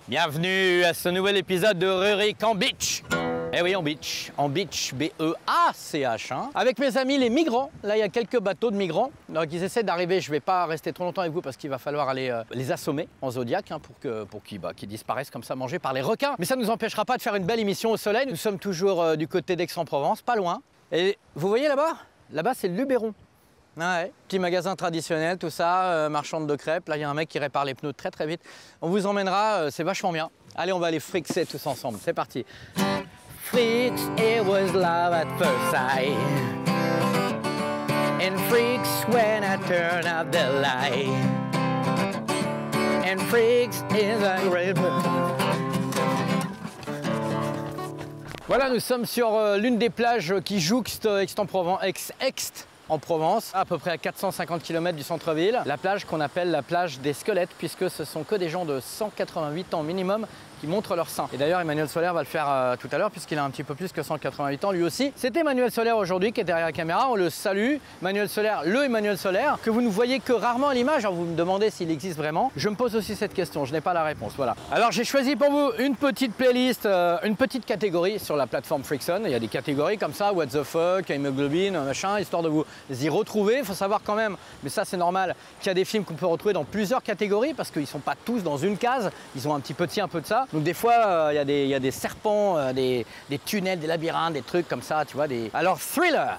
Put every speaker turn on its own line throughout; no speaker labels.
Bienvenue à ce nouvel épisode de Rurik'en Beach. Eh oui, en beach, B-E-A-C-H. Hein. Avec mes amis les migrants, là il y a quelques bateaux de migrants. Donc ils essaient d'arriver, je ne vais pas rester trop longtemps avec vous parce qu'il va falloir aller les assommer en Zodiac hein, pour qu'ils disparaissent comme ça mangés par les requins. Mais ça ne nous empêchera pas de faire une belle émission au soleil. Nous sommes toujours du côté d'Aix-en-Provence, pas loin. Et vous voyez là-bas? Là-bas c'est le Luberon. Ouais, petit magasin traditionnel, tout ça, marchande de crêpes. Là, il y a un mec qui répare les pneus très vite. On vous emmènera, c'est vachement bien. Allez, on va aller frixer tous ensemble. C'est parti. Freaks, it was love at first sight. And freaks when I turn out the light. And freaks is a great... Voilà, nous sommes sur l'une des plages qui jouxte Aix-en Provence, à peu près à 450 km du centre-ville. La plage qu'on appelle la plage des squelettes, puisque ce sont que des gens de 188 ans minimum qui montrent leur sein. Et d'ailleurs, Emmanuel Solaire va le faire tout à l'heure, puisqu'il a un petit peu plus que 188 ans lui aussi. C'est Emmanuel Solaire aujourd'hui qui est derrière la caméra, on le salue. Emmanuel Solaire, le Emmanuel Solaire, que vous ne voyez que rarement à l'image. Alors vous me demandez s'il existe vraiment. Je me pose aussi cette question, je n'ai pas la réponse, voilà. Alors j'ai choisi pour vous une petite playlist, une petite catégorie sur la plateforme Frickson. Il y a des catégories comme ça, What the fuck, Hemoglobin, machin, histoire de vous y retrouver. Il faut savoir quand même, mais ça c'est normal, qu'il y a des films qu'on peut retrouver dans plusieurs catégories, parce qu'ils ne sont pas tous dans une case, ils ont un petit peu de ci, un peu de ça. Donc des fois, il y a des serpents, des tunnels, des labyrinthes, des trucs comme ça, tu vois. Alors thriller,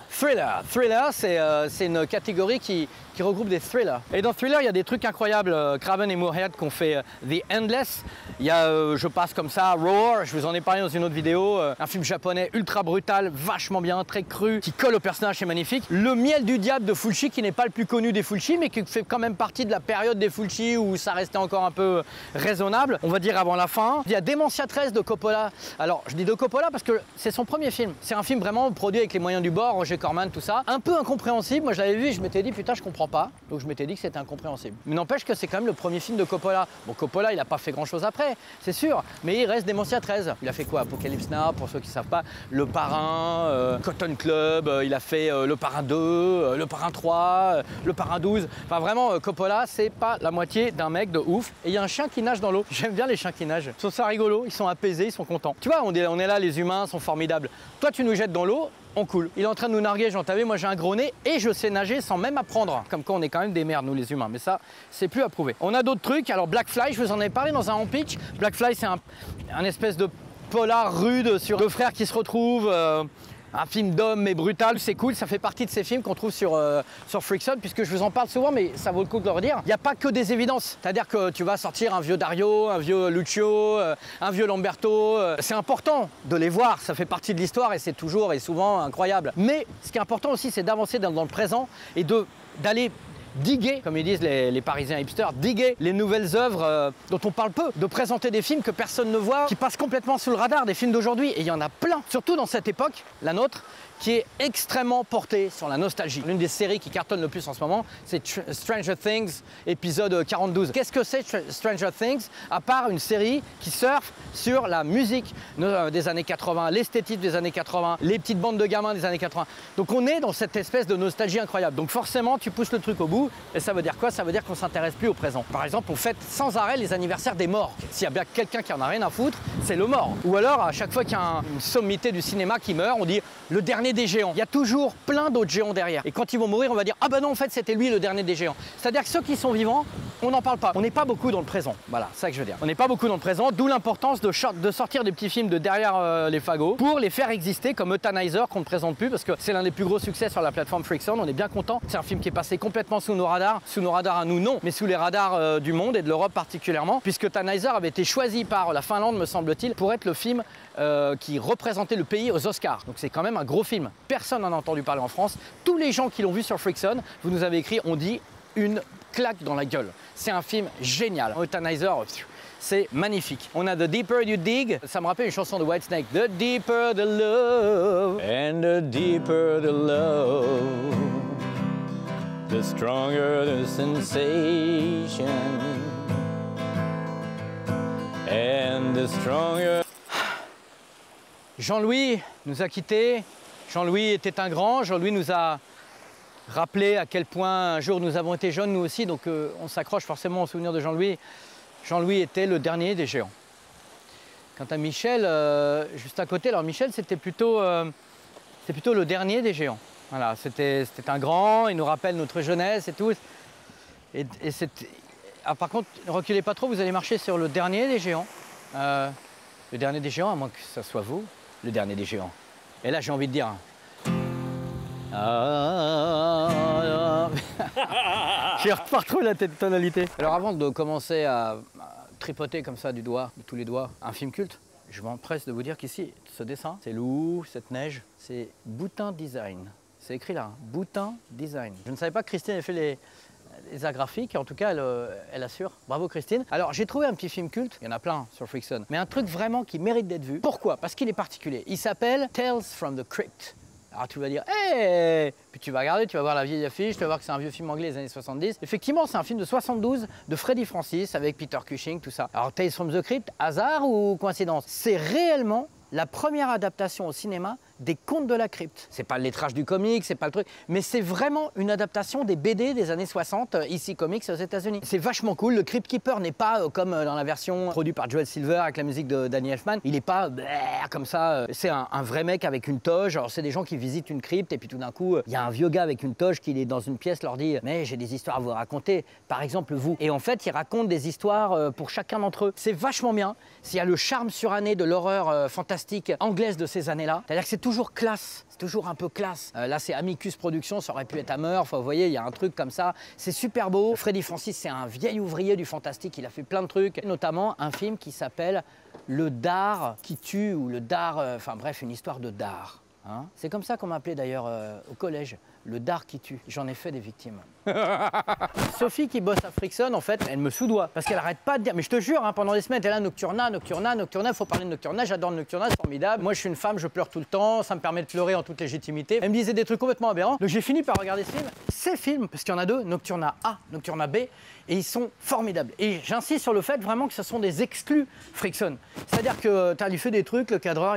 c'est une catégorie qui regroupe des thrillers. Et dans thriller, il y a des trucs incroyables. Craven et Moorhead qui ont fait The Endless. Il y a, je passe comme ça, Roar, je vous en ai parlé dans une autre vidéo, un film japonais ultra brutal, vachement bien, très cru, qui colle au personnage, c'est magnifique. Le miel du diable de Fulci, qui n'est pas le plus connu des Fulci, mais qui fait quand même partie de la période des Fulci où ça restait encore un peu raisonnable, on va dire avant la fin. Il y a Dementia 13 de Coppola. Alors, je dis de Coppola parce que c'est son premier film. C'est un film vraiment produit avec les moyens du bord, Roger Corman, tout ça. Un peu incompréhensible. Moi, je l'avais vu et je m'étais dit, putain, je comprends pas. Donc, je m'étais dit que c'était incompréhensible. Mais n'empêche que c'est quand même le premier film de Coppola. Bon, Coppola, il n'a pas fait grand chose après, c'est sûr. Mais il reste Dementia 13. Il a fait quoi? Apocalypse Now, pour ceux qui ne savent pas. Le Parrain, Cotton Club, il a fait Le Parrain 2, Le Parrain 3, Le Parrain 12. Enfin, vraiment, Coppola, c'est pas la moitié d'un mec de ouf. Et il y a un chien qui nage dans l'eau. J'aime bien les chiens qui nagent. Je trouve ça rigolo, ils sont apaisés, ils sont contents. Tu vois, on est là, les humains sont formidables. Toi, tu nous jettes dans l'eau, on coule. Il est en train de nous narguer, j'en t'avais, moi j'ai un gros nez et je sais nager sans même apprendre. Comme quoi on est quand même des merdes, nous les humains. Mais ça, c'est plus à prouver. On a d'autres trucs. Alors Black Fly, je vous en ai parlé dans un on-pitch. Black Fly, c'est un espèce de polar rude sur deux frères qui se retrouvent. Un film d'homme mais brutal, c'est cool, ça fait partie de ces films qu'on trouve sur Frickson, puisque je vous en parle souvent, mais ça vaut le coup de le redire. Il n'y a pas que des évidences, c'est-à-dire que tu vas sortir un vieux Dario, un vieux Lucio, un vieux Lamberto. C'est important de les voir, ça fait partie de l'histoire et c'est toujours et souvent incroyable. Mais ce qui est important aussi, c'est d'avancer dans le présent et d'aller diguer, comme ils disent les Parisiens hipsters, diguer les nouvelles œuvres dont on parle peu, de présenter des films que personne ne voit, qui passent complètement sous le radar, des films d'aujourd'hui, et il y en a plein, surtout dans cette époque, la nôtre, qui est extrêmement portée sur la nostalgie. L'une des séries qui cartonne le plus en ce moment, c'est Stranger Things, épisode 42. Qu'est-ce que c'est Stranger Things, à part une série qui surfe sur la musique des années 80, l'esthétique des années 80, les petites bandes de gamins des années 80. Donc on est dans cette espèce de nostalgie incroyable. Donc forcément, tu pousses le truc au bout, et ça veut dire quoi? Ça veut dire qu'on s'intéresse plus au présent. Par exemple, on fête sans arrêt les anniversaires des morts. S'il y a bien quelqu'un qui en a rien à foutre, c'est le mort. Ou alors, à chaque fois qu'il y a une sommité du cinéma qui meurt, on dit le dernier des géants. Il y a toujours plein d'autres géants derrière. Et quand ils vont mourir, on va dire ah ben non, en fait, c'était lui le dernier des géants. C'est-à-dire que ceux qui sont vivants, on n'en parle pas. On n'est pas beaucoup dans le présent. Voilà, c'est ça que je veux dire. On n'est pas beaucoup dans le présent, d'où l'importance de sortir des petits films de derrière les fagots pour les faire exister, comme Euthanizer qu'on ne présente plus parce que c'est l'un des plus gros succès sur la plateforme Frickson. On est bien content. C'est un film qui est passé complètement sous nos radars à nous non, mais sous les radars du monde et de l'Europe particulièrement, puisque Euthanizer avait été choisi par la Finlande, me semble-t-il, pour être le film qui représentait le pays aux Oscars. Donc c'est quand même un gros film. Personne n'en a entendu parler en France. Tous les gens qui l'ont vu sur Frickson, vous nous avez écrit, on dit une claque dans la gueule. C'est un film génial. Euthanizer, c'est magnifique. On a The Deeper You Dig. Ça me rappelle une chanson de Whitesnake. The deeper the love and the deeper the love, the stronger the sensation and the stronger. Jean-Louis nous a quittés Jean-Louis était un grand, Jean-Louis nous a rappelé à quel point un jour nous avons été jeunes nous aussi, donc on s'accroche forcément au souvenir de Jean-Louis. Jean-Louis était le dernier des géants. Quant à Michel, juste à côté, alors Michel c'était plutôt le dernier des géants. Voilà, c'était un grand, il nous rappelle notre jeunesse et tout. Ah, par contre, ne reculez pas trop, vous allez marcher sur le dernier des géants. Le dernier des géants, à moins que ça soit vous, le dernier des géants. Et là, j'ai envie de dire... J'ai pas retrouvé la tonalité. Alors avant de commencer à tripoter comme ça du doigt, de tous les doigts, un film culte, je m'empresse de vous dire qu'ici, ce dessin, ces loups, cette neige, c'est Boutin Design. C'est écrit là, Boutin Design. Je ne savais pas que Christine avait fait les arts graphiques, en tout cas elle assure. Bravo Christine. Alors j'ai trouvé un petit film culte, il y en a plein sur Freakson, mais un truc vraiment qui mérite d'être vu. Pourquoi? Parce qu'il est particulier. Il s'appelle Tales from the Crypt. Alors tu vas dire, hé, puis tu vas regarder, tu vas voir la vieille affiche, tu vas voir que c'est un vieux film anglais des années 70. Effectivement, c'est un film de 72 de Freddie Francis avec Peter Cushing, tout ça. Alors Tales from the Crypt, hasard ou coïncidence? C'est réellement la première adaptation au cinéma des Contes de la Crypte. C'est pas le lettrage du comic, c'est pas le truc, mais c'est vraiment une adaptation des BD des années 60, ici Comics aux États-Unis. C'est vachement cool. Le Crypt Keeper n'est pas comme dans la version produite par Joel Silver avec la musique de Danny Elfman. Il est pas comme ça. C'est un vrai mec avec une toge. Alors c'est des gens qui visitent une crypte et puis tout d'un coup, il y a un vieux gars avec une toge qui est dans une pièce, leur dit mais j'ai des histoires à vous raconter. Par exemple vous. Et en fait, il raconte des histoires pour chacun d'entre eux. C'est vachement bien. Il y a le charme suranné de l'horreur fantastique anglaise de ces années-là. C'est-à-dire que c'est toujours classe, c'est toujours un peu classe. Là, c'est Amicus Productions, ça aurait pu être Hammer. Enfin, vous voyez, il y a un truc comme ça. C'est super beau. Freddie Francis, c'est un vieil ouvrier du fantastique. Il a fait plein de trucs, notamment un film qui s'appelle Le Dard qui tue ou Le Dard, enfin bref, une histoire de Dard. Hein, c'est comme ça qu'on m'appelait d'ailleurs au collège, le dard qui tue. J'en ai fait des victimes. Sophie qui bosse à Freakson, en fait, elle me soudoie. Parce qu'elle arrête pas de dire, mais je te jure, hein, pendant des semaines, elle est là, Nocturna, Nocturna, Nocturna, faut parler de Nocturna, j'adore Nocturna, c'est formidable. Moi, je suis une femme, je pleure tout le temps, ça me permet de pleurer en toute légitimité. Elle me disait des trucs complètement aberrants. Donc j'ai fini par regarder ce film. Ces films, parce qu'il y en a deux, Nocturna A, Nocturna B, et ils sont formidables. Et j'insiste sur le fait vraiment que ce sont des exclus Freakson. C'est-à-dire que tu as lui fait des trucs, le cadreur,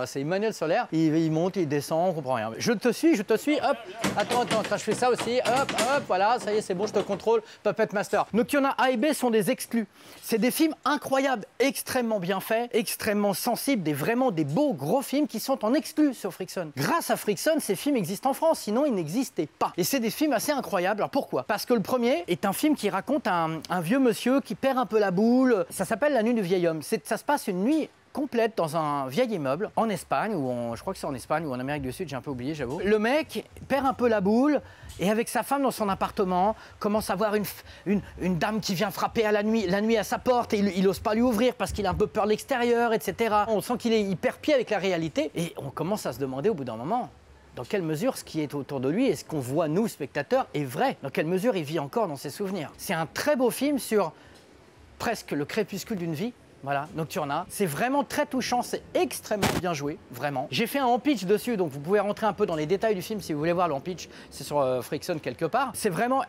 c'est Emmanuel Solaire, il monte, il descend, on comprend rien. Je te suis, hop, attends, je fais ça aussi, hop, voilà, ça y est, c'est bon, je te contrôle, Puppet Master. Nocturna A et B sont des exclus. C'est des films incroyables, extrêmement bien faits, extrêmement sensibles, vraiment des beaux gros films qui sont en exclus sur Freakson. Grâce à Freakson, ces films existent en France, sinon ils n'existaient pas. Et c'est des films assez incroyables. Alors pourquoi? Parce que le premier est un film qui raconte un vieux monsieur qui perd un peu la boule. Ça s'appelle La Nuit du vieil homme. Ça se passe une nuit complète dans un vieil immeuble en Espagne, je crois que c'est en Espagne ou en Amérique du Sud, j'ai un peu oublié, j'avoue. Le mec perd un peu la boule et avec sa femme dans son appartement, commence à voir une dame qui vient frapper à la nuit à sa porte et il n'ose pas lui ouvrir parce qu'il a un peu peur de l'extérieur, etc. On sent qu'il perd pied avec la réalité et on commence à se demander au bout d'un moment, dans quelle mesure ce qui est autour de lui et ce qu'on voit, nous, spectateurs, est vrai. Dans quelle mesure il vit encore dans ses souvenirs. C'est un très beau film sur presque le crépuscule d'une vie. Voilà, Nocturna. C'est vraiment très touchant, c'est extrêmement bien joué, vraiment. J'ai fait un on-pitch dessus, donc vous pouvez rentrer un peu dans les détails du film si vous voulez voir le on-pitch. C'est sur Freakson quelque part. C'est vraiment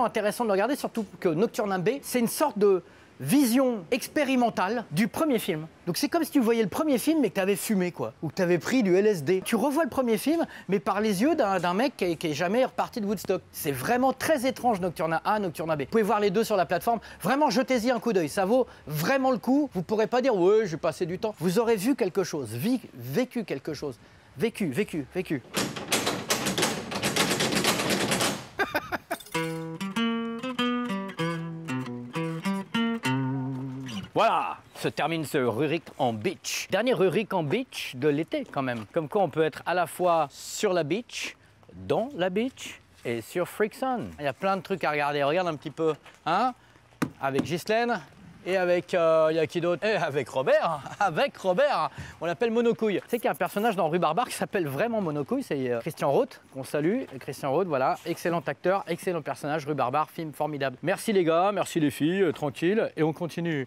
intéressant de le regarder, surtout que Nocturna B, c'est une sorte de vision expérimentale du premier film. Donc c'est comme si tu voyais le premier film mais que tu avais fumé quoi, ou que tu avais pris du LSD. Tu revois le premier film mais par les yeux d'un mec qui est jamais reparti de Woodstock. C'est vraiment très étrange Nocturna A, Nocturna B. Vous pouvez voir les deux sur la plateforme. Vraiment jetez-y un coup d'œil, ça vaut vraiment le coup. Vous pourrez pas dire ouais j'ai passé du temps. Vous aurez vu quelque chose, vécu quelque chose. Vécu. Voilà, se termine ce Rurik en beach. Dernier Rurik en beach de l'été quand même. Comme quoi on peut être à la fois sur la beach, dans la beach et sur Freakson. Il y a plein de trucs à regarder. Regarde un petit peu, hein, avec Ghislaine et avec, il y a qui d'autre? Et avec Robert, on l'appelle Monocouille. Tu sais qu'il y a un personnage dans Rue Barbare qui s'appelle vraiment Monocouille, c'est Christian Roth, qu'on salue. Et Christian Roth, voilà, excellent acteur, excellent personnage, Rue Barbare, film formidable. Merci les gars, merci les filles, tranquille, et on continue.